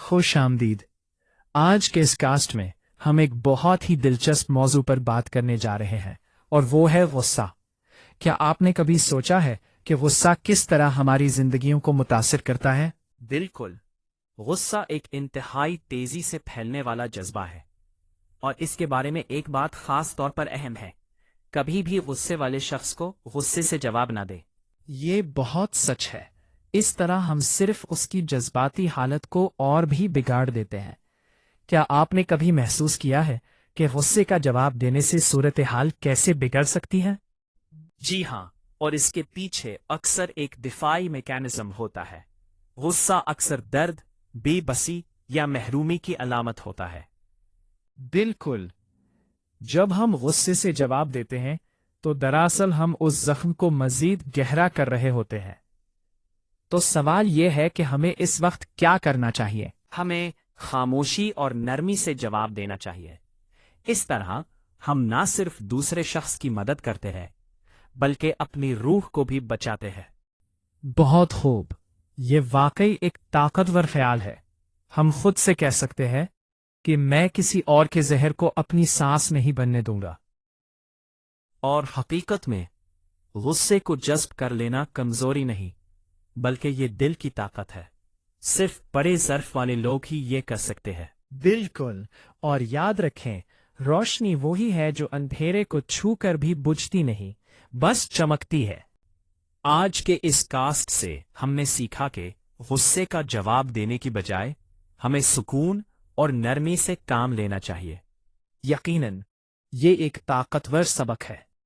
خوش آمدید۔ آج کے اس کاسٹ میں ہم ایک بہت ہی دلچسپ موضوع پر بات کرنے جا رہے ہیں، اور وہ ہے غصہ۔ کیا آپ نے کبھی سوچا ہے کہ غصہ کس طرح ہماری زندگیوں کو متاثر کرتا ہے؟ بالکل، غصہ ایک انتہائی تیزی سے پھیلنے والا جذبہ ہے، اور اس کے بارے میں ایک بات خاص طور پر اہم ہے: کبھی بھی غصے والے شخص کو غصے سے جواب نہ دے۔ یہ بہت سچ ہے۔ اس طرح ہم صرف اس کی جذباتی حالت کو اور بھی بگاڑ دیتے ہیں۔ کیا آپ نے کبھی محسوس کیا ہے کہ غصے کا جواب دینے سے صورتحال کیسے بگڑ سکتی ہے؟ جی ہاں، اور اس کے پیچھے اکثر ایک دفاعی میکانزم ہوتا ہے۔ غصہ اکثر درد، بے بسی یا محرومی کی علامت ہوتا ہے۔ بالکل۔ جب ہم غصے سے جواب دیتے ہیں تو دراصل ہم اس زخم کو مزید گہرا کر رہے ہوتے ہیں۔ تو سوال یہ ہے کہ ہمیں اس وقت کیا کرنا چاہیے؟ ہمیں خاموشی اور نرمی سے جواب دینا چاہیے۔ اس طرح ہم نہ صرف دوسرے شخص کی مدد کرتے ہیں بلکہ اپنی روح کو بھی بچاتے ہیں۔ بہت خوب۔ یہ واقعی ایک طاقتور خیال ہے۔ ہم خود سے کہہ سکتے ہیں کہ میں کسی اور کے زہر کو اپنی سانس نہیں بننے دوں گا۔ اور حقیقت میں غصے کو جذب کر لینا کمزوری نہیں بلکہ یہ دل کی طاقت ہے۔ صرف بڑے ظرف والے لوگ ہی یہ کر سکتے ہیں۔ بالکل، اور یاد رکھیں، روشنی وہی ہے جو اندھیرے کو چھو کر بھی بجھتی نہیں، بس چمکتی ہے۔ آج کے اس کاسٹ سے ہم نے سیکھا کہ غصے کا جواب دینے کی بجائے ہمیں سکون اور نرمی سے کام لینا چاہیے۔ یقیناً، یہ ایک طاقتور سبق ہے۔